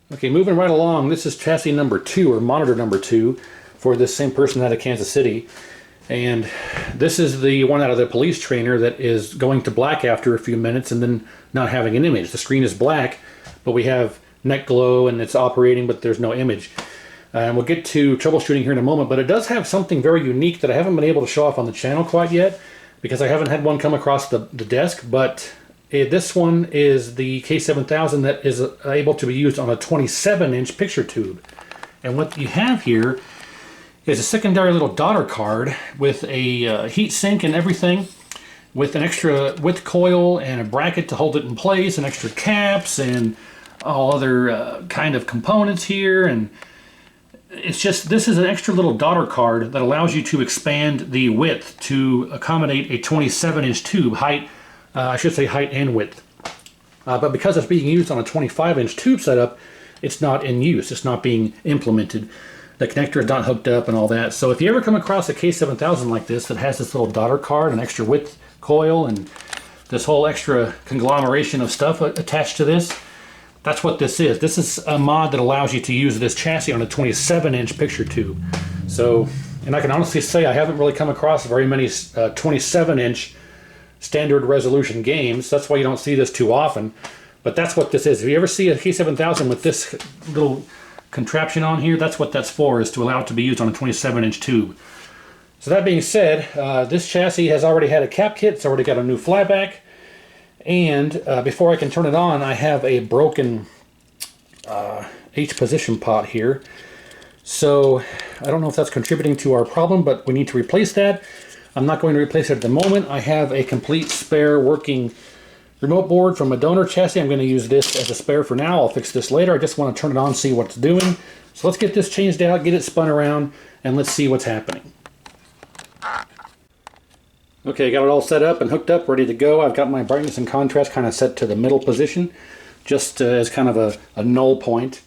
Okay, moving right along, this is chassis number 2, or monitor number 2, for this same person out of Kansas City. And this is the one out of the police trainer that is going to black after a few minutes and then not having an image. The screen is black, but we have neck glow and it's operating, but there's no image. And we'll get to troubleshooting here in a moment, but it does have something very unique that I haven't been able to show off on the channel quite yet, because I haven't had one come across the desk, but this one is the K7000 that is able to be used on a 27-inch picture tube. And what you have here is a secondary little daughter card with a heat sink and everything, with an extra width coil and a bracket to hold it in place, and extra caps and all other kind of components here. And it's just, this is an extra little daughter card that allows you to expand the width to accommodate a 27-inch tube height. I should say height and width. But because it's being used on a 25-inch tube setup, it's not in use. It's not being implemented. The connector is not hooked up and all that. So if you ever come across a K7000 like this that has this little daughter card, an extra width coil, and this whole extra conglomeration of stuff attached to this, that's what this is. This is a mod that allows you to use this chassis on a 27-inch picture tube. So, and I can honestly say I haven't really come across very many 27-inch standard resolution games. That's why you don't see this too often. But that's what this is. If you ever see a K7000 with this little contraption on here, that's what that's for, is to allow it to be used on a 27-inch tube. So that being said, this chassis has already had a cap kit. It's already got a new flyback. And before I can turn it on, I have a broken H-position pot here. So I don't know if that's contributing to our problem, but we need to replace that. I'm not going to replace it at the moment. I have a complete spare working remote board from a donor chassis. I'm going to use this as a spare for now. I'll fix this later. I just want to turn it on, see what it's doing. So let's get this changed out, get it spun around, and let's see what's happening. Okay, got it all set up and hooked up, ready to go. I've got my brightness and contrast kind of set to the middle position, just as kind of a null point.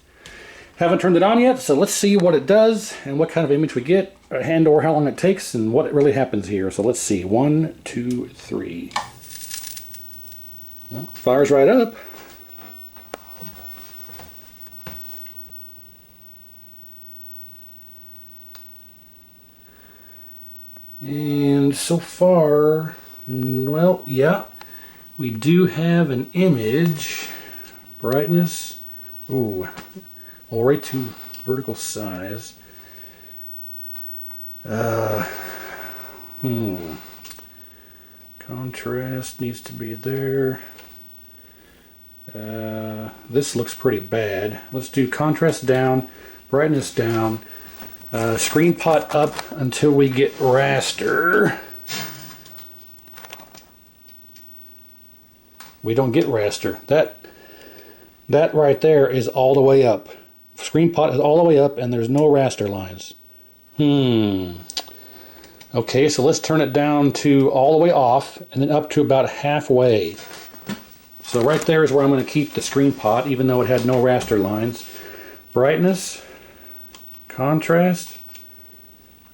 Haven't turned it on yet, so let's see what it does and what kind of image we get, and or how long it takes and what really happens here. So let's see. 1, 2, 3. Well, fires right up. And so far, well, yeah, we do have an image. Brightness. Ooh. All right to vertical size. Contrast needs to be there. This looks pretty bad. Let's do contrast down, brightness down, screen pot up until we get raster. We don't get raster. That right there is all the way up. Screen pot is all the way up and there's no raster lines. Okay, so let's turn it down to all the way off and then up to about halfway. So right there is where I'm going to keep the screen pot, even though it had no raster lines. Brightness, contrast.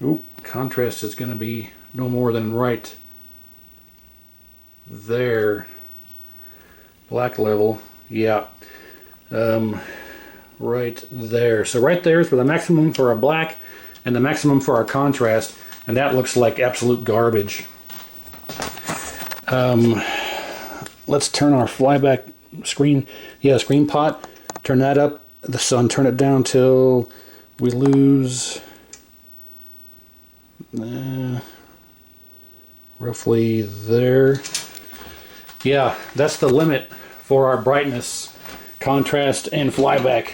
Oop, contrast is going to be no more than right there. Black level, yeah. Right there. So right there is for the maximum for our black and the maximum for our contrast, and that looks like absolute garbage. Let's turn our flyback screen, screen pot, turn that up, the sun, turn it down till we lose roughly there. Yeah, that's the limit for our brightness, contrast, and flyback.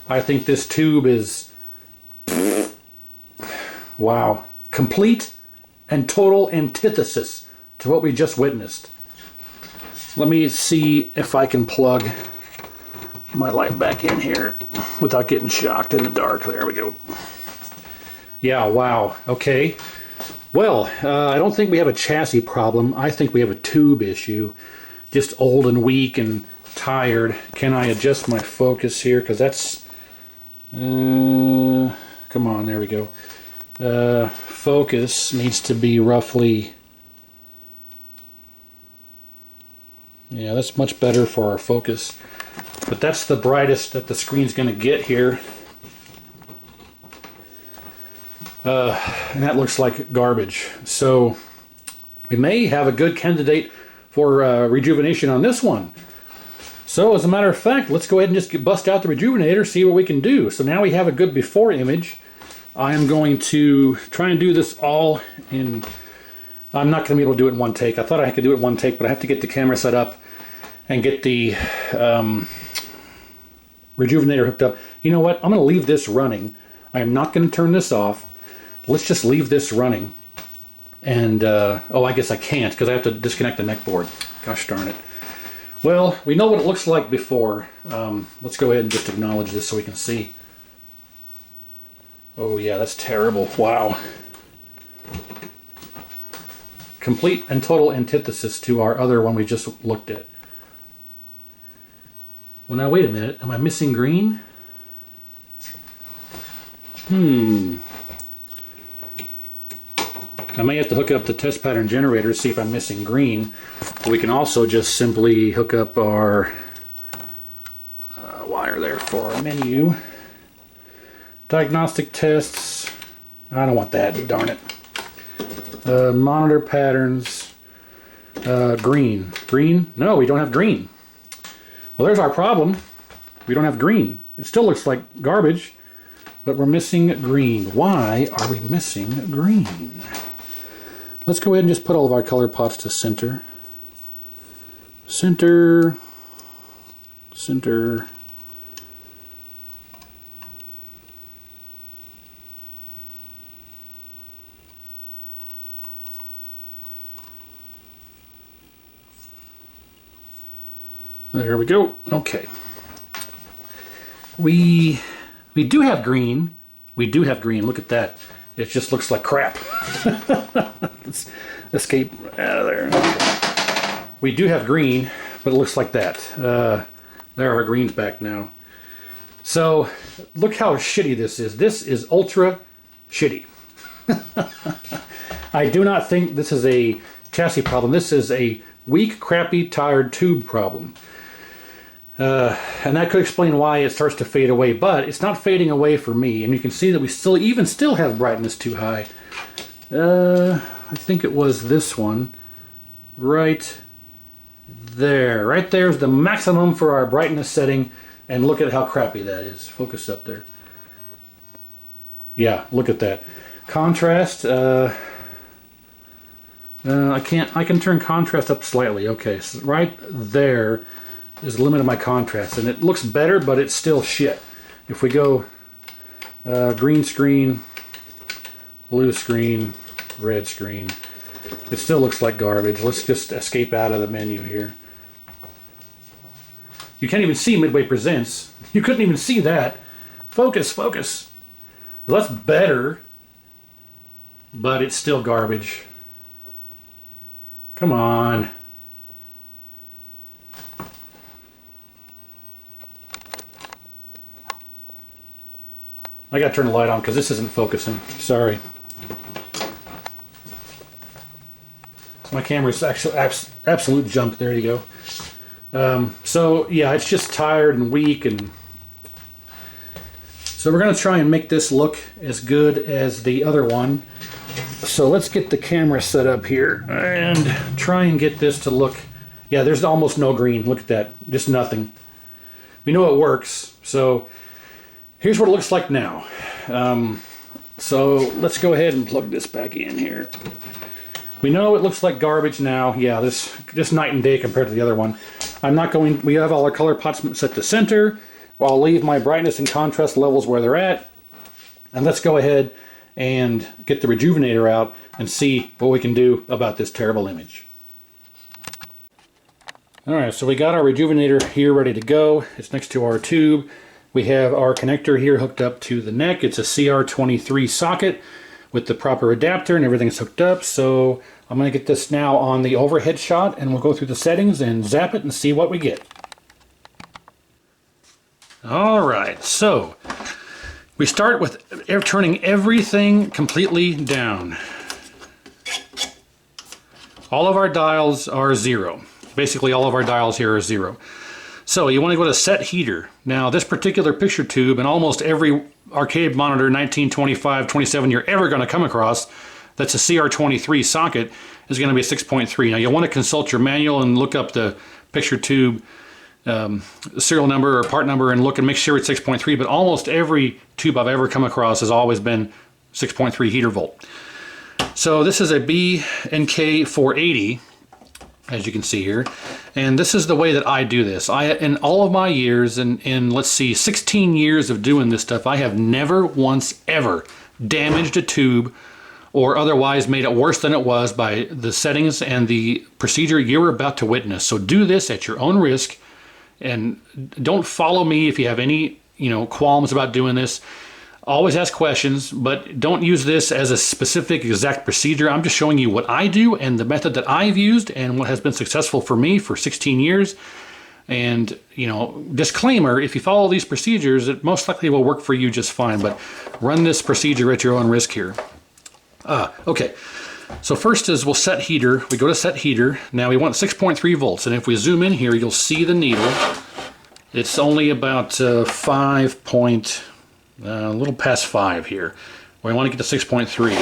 I think this tube is, wow, complete and total antithesis to what we just witnessed. Let me see if I can plug my light back in here without getting shocked in the dark. There we go. Yeah, wow, okay. Well, I don't think we have a chassis problem. I think we have a tube issue. Just old and weak and tired. Can I adjust my focus here? Because that's... come on, there we go. Focus needs to be roughly... Yeah, that's much better for our focus. but that's the brightest that the screen's going to get here. And that looks like garbage. So we may have a good candidate for rejuvenation on this one. So as a matter of fact, let's go ahead and just bust out the rejuvenator, see what we can do. So now we have a good before image. I am going to try and do this all in... I'm not going to be able to do it in one take. I thought I could do it in one take, but I have to get the camera set up and get the rejuvenator hooked up. You know what? I'm going to leave this running. I am not going to turn this off. Let's just leave this running. And, oh, I guess I can't because I have to disconnect the neck board. Gosh darn it. Well, we know what it looks like before. Let's go ahead and just acknowledge this so we can see. Oh yeah, that's terrible. Wow. Complete and total antithesis to our other one we just looked at. Well, now wait a minute. Am I missing green? I may have to hook up the test pattern generator to see if I'm missing green. But we can also just simply hook up our wire there for our menu. Diagnostic tests. I don't want that, darn it. Monitor patterns. Green. Green? No, we don't have green. Well, there's our problem. We don't have green. It still looks like garbage, but we're missing green. Why are we missing green? Let's go ahead and just put all of our color pots to center. Center. Center. There we go. Okay. We do have green. We do have green. Look at that. It just looks like crap. Let's escape out of there. We do have green, but it looks like that. There are greens back now. So look how shitty this is. This is ultra shitty. I do not think this is a chassis problem. This is a weak, crappy, tired tube problem. And that could explain why it starts to fade away, but it's not fading away for me. And you can see that we still have brightness too high. I think it was this one right there. Right there is the maximum for our brightness setting, and look at how crappy that is. Focus up there. Yeah, look at that. Contrast, I can turn contrast up slightly. Okay, so right there is the limit of my contrast, and it looks better, but it's still shit. If we go green screen, blue screen, red screen, it still looks like garbage. Let's just escape out of the menu here. You can't even see Midway Presents. You couldn't even see that. Focus, focus. Well, that's better, but it's still garbage. Come on. I gotta turn the light on because this isn't focusing. Sorry. My camera's actually absolute junk. There you go. So yeah, it's just tired and weak, and so we're gonna try and make this look as good as the other one. So let's get the camera set up here and try and get this to look. Yeah, there's almost no green. Look at that, just nothing. We know it works. So here's what it looks like now. So let's go ahead and plug this back in here. We know it looks like garbage now. Yeah, this night and day compared to the other one. We have all our color pots set to center. I'll leave my brightness and contrast levels where they're at. And let's go ahead and get the rejuvenator out and see what we can do about this terrible image. Alright, so we got our rejuvenator here ready to go. It's next to our tube. We have our connector here hooked up to the neck. It's a CR23 socket with the proper adapter and everything's hooked up. So I'm going to get this now on the overhead shot, and we'll go through the settings and zap it and see what we get. Alright, so we start with turning everything completely down. All of our dials are 0. Basically all of our dials here are 0. So you want to go to set heater. Now this particular picture tube, and almost every arcade monitor 1925, 27 you're ever going to come across, that's a CR23 socket, is going to be a 6.3. Now you'll want to consult your manual and look up the picture tube serial number or part number and look and make sure it's 6.3, but almost every tube I've ever come across has always been 6.3 heater volt. So this is a B&K 480, as you can see here, and this is the way that I do this. In all of my years, in let's see, 16 years of doing this stuff, I have never once ever damaged a tube or otherwise made it worse than it was by the settings and the procedure you're about to witness. So do this at your own risk, and don't follow me if you have any, qualms about doing this. Always ask questions, but don't use this as a specific exact procedure. I'm just showing you what I do and the method that I've used and what has been successful for me for 16 years. And, disclaimer, if you follow these procedures, it most likely will work for you just fine, but run this procedure at your own risk here. Okay, so first is we'll set heater. We go to set heater. Now we want 6.3 volts, and if we zoom in here, you'll see the needle. It's only about a little past 5 here. We want to get to 6.3.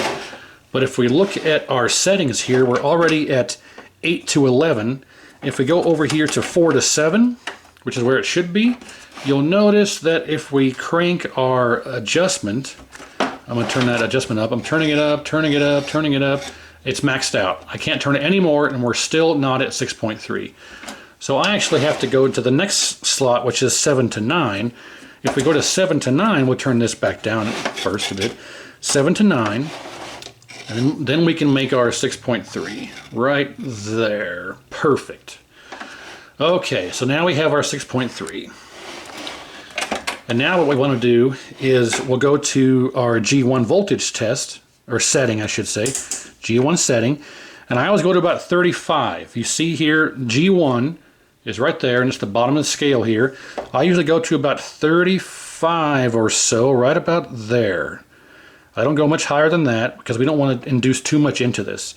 But if we look at our settings here, we're already at 8 to 11. If we go over here to 4 to 7, which is where it should be, you'll notice that if we crank our adjustment, I'm going to turn that adjustment up. I'm turning it up, turning it up, turning it up. It's maxed out. I can't turn it anymore, and we're still not at 6.3. So I actually have to go to the next slot, which is 7 to 9. If we go to 7 to 9, we'll turn this back down first a bit. 7 to 9, and then we can make our 6.3 right there. Perfect. Okay, so now we have our 6.3. And now what we want to do is we'll go to our G1 voltage test, or setting I should say, G1 setting, and I always go to about 35. You see here G1 is right there, and it's the bottom of the scale here. I usually go to about 35 or so, right about there. I don't go much higher than that because we don't want to induce too much into this.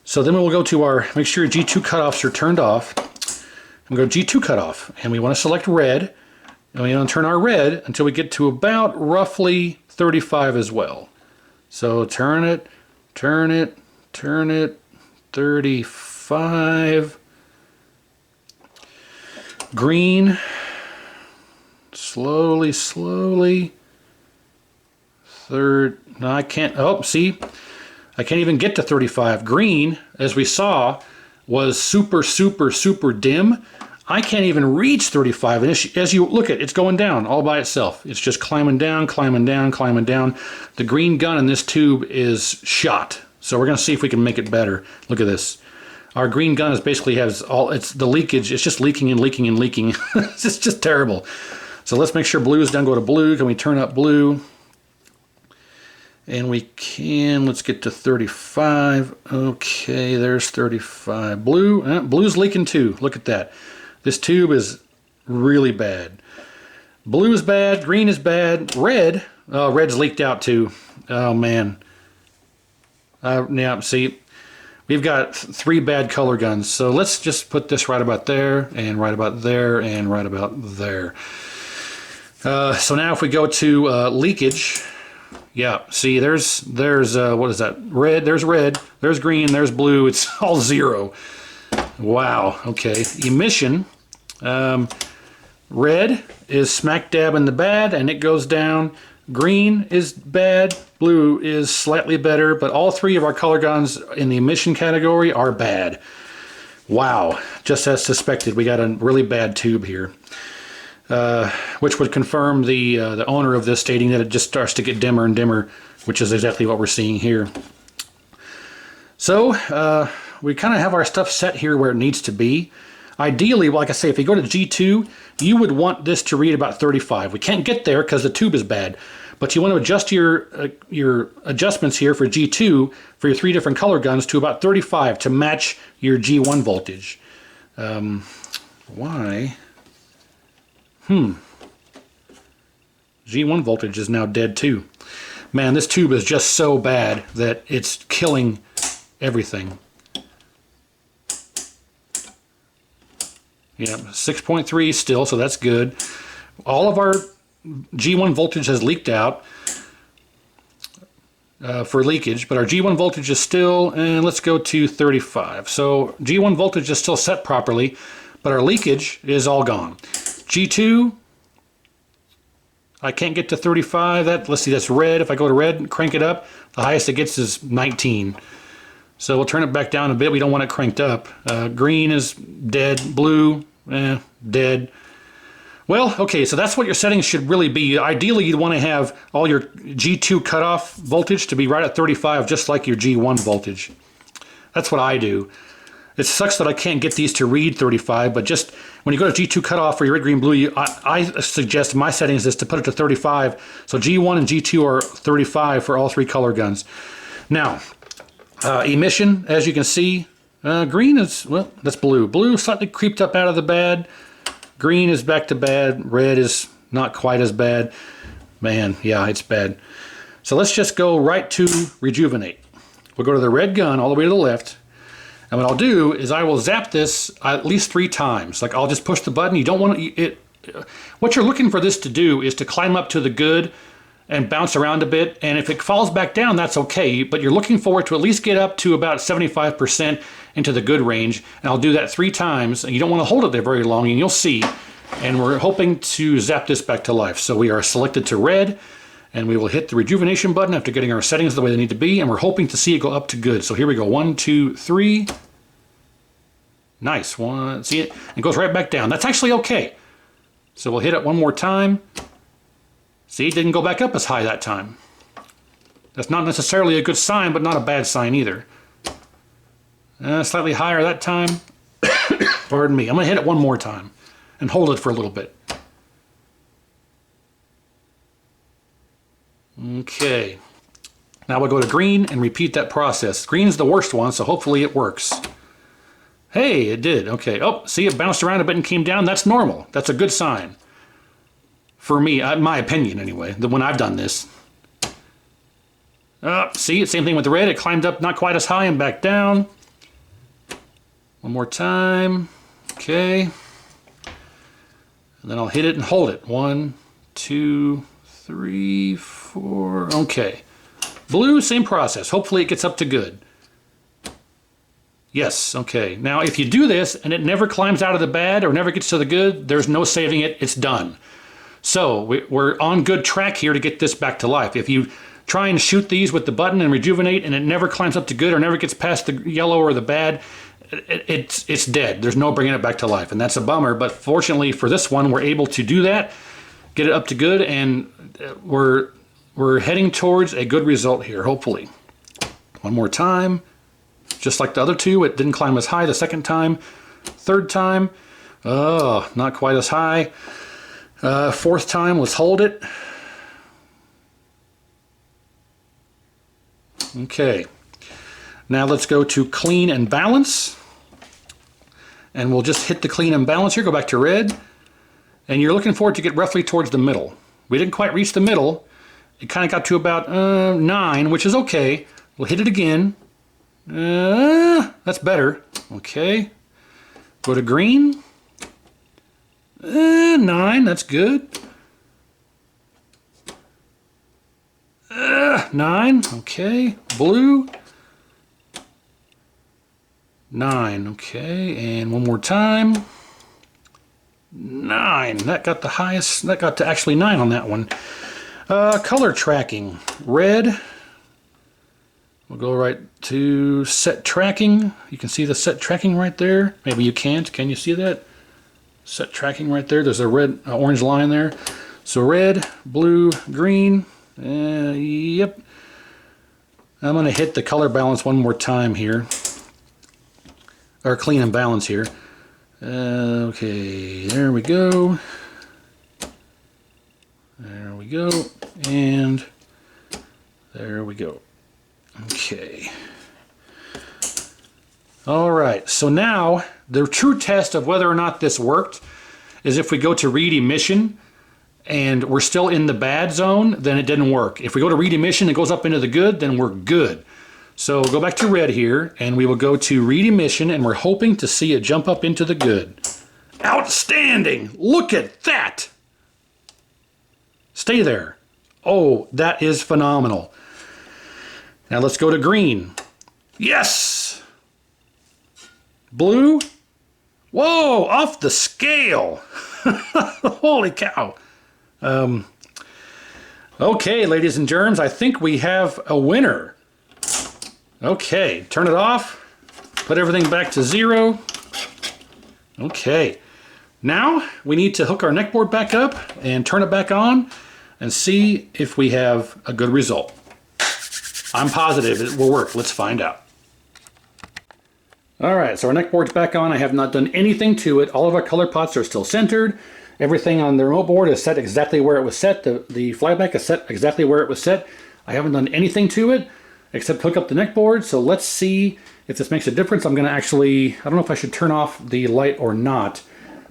So then we'll go to our, make sure your G2 cutoffs are turned off. I'm going to go G2 cutoff, and we want to select red, and we want to turn our red until we get to about roughly 35 as well. So turn it, turn it, turn it, 35. Green, slowly, slowly. No, I can't, oh, see, I can't even get to 35. Green, as we saw, was super, super, super dim. I can't even reach 35, and as you look at it, it's going down all by itself. It's just climbing down, climbing down, climbing down. The green gun in this tube is shot, so we're going to see if we can make it better. Look at this. Our green gun is basically has all, it's the leakage, it's just leaking and leaking and leaking. It's just terrible. So let's make sure blue is done. Go to blue. Can we turn up blue? And we can, let's get to 35. Okay, there's 35. Blue, blue's leaking too. Look at that. This tube is really bad. Blue is bad, green is bad, red, oh, red's leaked out too. Oh man. Yeah, see, we've got 3 bad color guns, so let's just put this right about there, and right about there, and right about there. So now if we go to leakage, yeah, see there's what is that? Red, there's green, there's blue, it's all 0. Wow, okay. Emission, red is smack dab in the bad, and it goes down. Green is bad, blue is slightly better, but all 3 of our color guns in the emission category are bad. Wow, just as suspected, we got a really bad tube here. Which would confirm the owner of this stating that it just starts to get dimmer and dimmer, which is exactly what we're seeing here. So, we kind of have our stuff set here where it needs to be. Ideally, like I say, if you go to G2, you would want this to read about 35. We can't get there because the tube is bad, but you want to adjust your adjustments here for G2 for your 3 different color guns to about 35 to match your G1 voltage. Why? G1 voltage is now dead too. Man, this tube is just so bad that it's killing everything. Yeah, 6.3 still, so that's good. All of our G1 voltage has leaked out for leakage, but our G1 voltage is still, and let's go to 35. So G1 voltage is still set properly, but our leakage is all gone. G2, I can't get to 35. Let's see, that's red. If I go to red and crank it up, the highest it gets is 19. So we'll turn it back down a bit. We don't want it cranked up. Green is dead. Blue, dead. Well, okay, so that's what your settings should really be. Ideally, you'd want to have all your G2 cutoff voltage to be right at 35, just like your G1 voltage. That's what I do. It sucks that I can't get these to read 35, but just when you go to G2 cutoff for your red, green, blue, I suggest my settings is to put it to 35. So G1 and G2 are 35 for all three color guns. Now, emission, as you can see, green is, well, that's blue. Blue slightly creeped up out of the bad. Green is back to bad. Red is not quite as bad. Man, yeah, it's bad. So let's just go right to rejuvenate. We'll go to the red gun all the way to the left. And what I'll do is I will zap this at least 3 times. Like, I'll just push the button. You don't want to, what you're looking for this to do is to climb up to the good and bounce around a bit. And if it falls back down, that's okay. But you're looking for it to at least get up to about 75% into the good range. And I'll do that 3 times. And you don't want to hold it there very long, and you'll see. And we're hoping to zap this back to life. So we are selected to red, and we will hit the rejuvenation button after getting our settings the way they need to be. And we're hoping to see it go up to good. So here we go. 1, 2, 3. Nice. One. See it? It goes right back down. That's actually okay. So we'll hit it one more time. See, it didn't go back up as high that time. That's not necessarily a good sign, but not a bad sign either. Slightly higher that time. Pardon me. I'm going to hit it one more time and hold it for a little bit. Okay. Now we'll go to green and repeat that process. Green is the worst one, so hopefully it works. Hey, it did. Okay. Oh, see, it bounced around a bit and came down. That's normal. That's a good sign. For me, my opinion anyway, when I've done this. See, same thing with the red. It climbed up not quite as high and back down. One more time. Okay. And then I'll hit it and hold it. 1, 2, 3, 4. Okay. Blue, same process. Hopefully it gets up to good. Yes, okay. Now, if you do this and it never climbs out of the bad or never gets to the good, there's no saving it. It's done. So we're on good track here to get this back to life. If you try and shoot these with the button and rejuvenate and it never climbs up to good or never gets past the yellow or the bad, it's dead. There's no bringing it back to life, and that's a bummer. But fortunately for this one, we're able to do that, get it up to good, and we're heading towards a good result here, hopefully. One more time. Just like the other two, it didn't climb as high the second time. Third time, oh, not quite as high. Fourth time, let's hold it. Okay. Now let's go to clean and balance. And we'll just hit the clean and balance here, go back to red. And you're looking for it to get roughly towards the middle. We didn't quite reach the middle. It kind of got to about 9, which is okay. We'll hit it again. That's better. Okay. Go to green. 9, that's good. 9, okay. Blue. 9, okay. And one more time. 9. That got the highest. That got to actually 9 on that one. Color tracking. Red. We'll go right to set tracking. You can see the set tracking right there. Maybe you can't. Can you see that? Set tracking right there. There's a red, orange line there. So red, blue, green. Yep. I'm going to hit the color balance one more time here. Or clean and balance here. Okay, there we go. There we go. And there we go. Okay. All right, so now the true test of whether or not this worked is if we go to read emission and we're still in the bad zone, then it didn't work. If we go to read emission and it goes up into the good, then we're good. So go back to red here and we will go to read emission and we're hoping to see it jump up into the good. Outstanding! Look at that! Stay there. Oh, that is phenomenal. Now let's go to green. Yes! Blue? Whoa, off the scale! Holy cow! Okay, ladies and germs, I think we have a winner. Okay, turn it off. Put everything back to 0. Okay, now we need to hook our neck board back up and turn it back on and see if we have a good result. I'm positive it will work. Let's find out. Alright, so our neck board's back on. I have not done anything to it. All of our color pots are still centered. Everything on the remote board is set exactly where it was set. The flyback is set exactly where it was set. I haven't done anything to it except hook up the neck board. So let's see if this makes a difference. I'm going to actually, I don't know if I should turn off the light or not,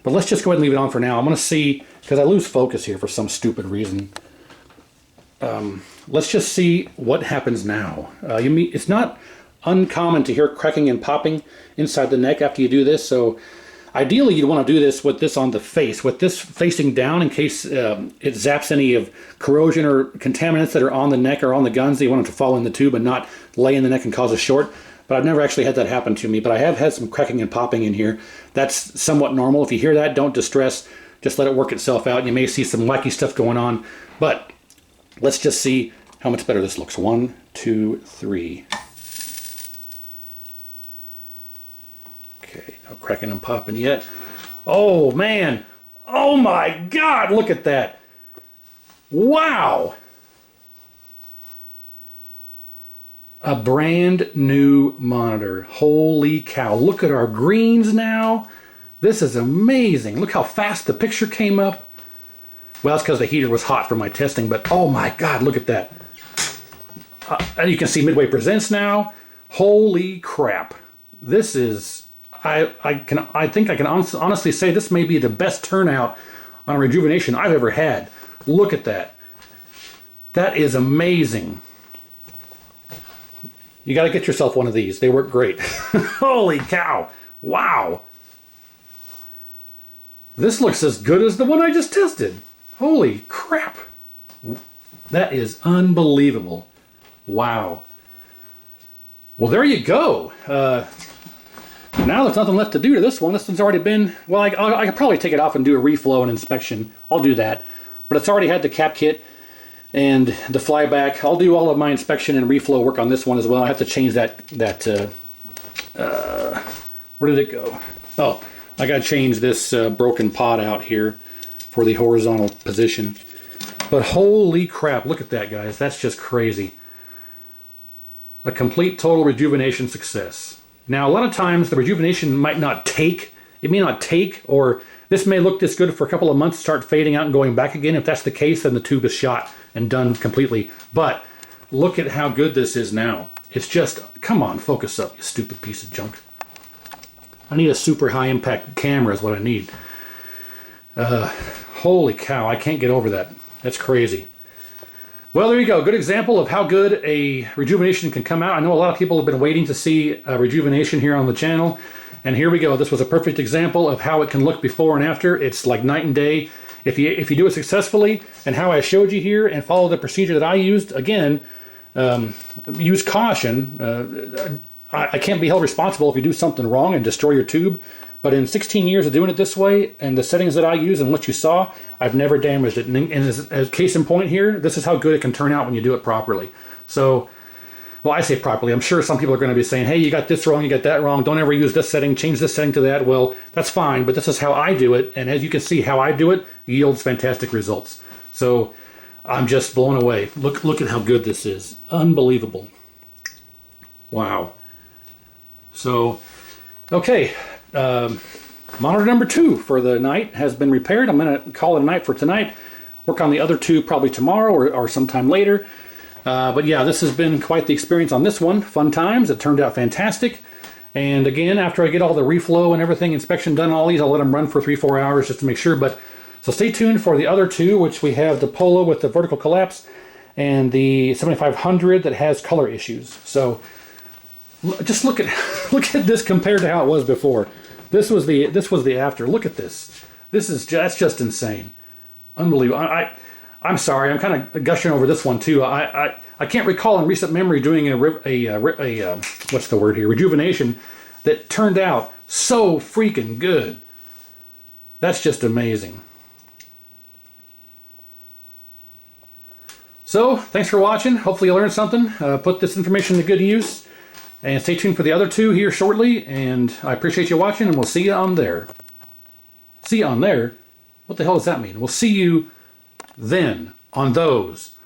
but let's just go ahead and leave it on for now. I'm going to see, because I lose focus here for some stupid reason. Let's just see what happens now. It's not uncommon to hear cracking and popping inside the neck after you do this, so ideally you'd want to do this with this on the face, with this facing down in case it zaps any of corrosion or contaminants that are on the neck or on the guns that you want them to fall in the tube and not lay in the neck and cause a short. But I've never actually had that happen to me, but I have had some cracking and popping in here. That's somewhat normal. If you hear that, don't distress. Just let it work itself out. You may see some wacky stuff going on, but let's just see how much better this looks. 1, 2, 3. Okay, no cracking and popping yet. Oh man, oh my God, look at that. Wow. A brand new monitor. Holy cow, look at our greens now. This is amazing. Look how fast the picture came up. Well, that's because the heater was hot for my testing, but oh my God, look at that. And you can see Midway Presents now. Holy crap. This is, I think I can honestly say this may be the best turnout on a Rejuvenation I've ever had. Look at that. That is amazing. You got to get yourself one of these. They work great. Holy cow. Wow. This looks as good as the one I just tested. Holy crap. That is unbelievable. Wow. Well, there you go. Now there's nothing left to do to this one. This one's already been, well, I could probably take it off and do a reflow and inspection. I'll do that. But it's already had the cap kit and the flyback. I'll do all of my inspection and reflow work on this one as well. I have to change that where did it go? Oh, I got to change this broken pot out here for the horizontal position. But holy crap, look at that, guys. That's just crazy. A complete total Rejuvenation success. Now, a lot of times the Rejuvenation might not take. It may not take, or this may look this good for a couple of months, start fading out and going back again. If that's the case, then the tube is shot and done completely. But look at how good this is now. It's just, come on, focus up, you stupid piece of junk. I need a super high impact camera is what I need. Holy cow, I can't get over that. That's crazy. Well, there you go. Good example of how good a Rejuvenation can come out. I know a lot of people have been waiting to see a Rejuvenation here on the channel. And here we go. This was a perfect example of how it can look before and after. It's like night and day. If you do it successfully and how I showed you here and follow the procedure that I used, again, use caution. I can't be held responsible if you do something wrong and destroy your tube. But in 16 years of doing it this way and the settings that I use and what you saw, I've never damaged it. And as case in point here, this is how good it can turn out when you do it properly. So, well, I say properly. I'm sure some people are going to be saying, hey, you got this wrong, you got that wrong. Don't ever use this setting, change this setting to that. Well, that's fine, but this is how I do it. And as you can see, how I do it yields fantastic results. So I'm just blown away. Look at how good this is. Unbelievable. Wow. So, okay. Monitor number 2 for the night has been repaired. I'm going to call it a night for tonight. Work on the other 2 probably tomorrow or sometime later. But yeah, this has been quite the experience on this one. Fun times. It turned out fantastic. And again, after I get all the reflow and everything, inspection done, all these, I'll let them run for 3-4 hours just to make sure. But so stay tuned for the other 2, which we have the Polo with the vertical collapse and the 7500 that has color issues. So just look at this compared to how it was before. This was the after. Look at this. That's just insane. Unbelievable. I'm sorry. I'm kind of gushing over this one too. I can't recall in recent memory doing a what's the word here? Rejuvenation that turned out so freaking good. That's just amazing. So, thanks for watching. Hopefully you learned something. Put this information to good use. And stay tuned for the other two here shortly. And I appreciate you watching, and we'll see you on there. See you on there? What the hell does that mean? We'll see you then on those.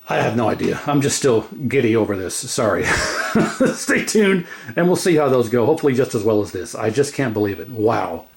I have no idea. I'm just still giddy over this. Sorry. Stay tuned, and we'll see how those go. Hopefully just as well as this. I just can't believe it. Wow.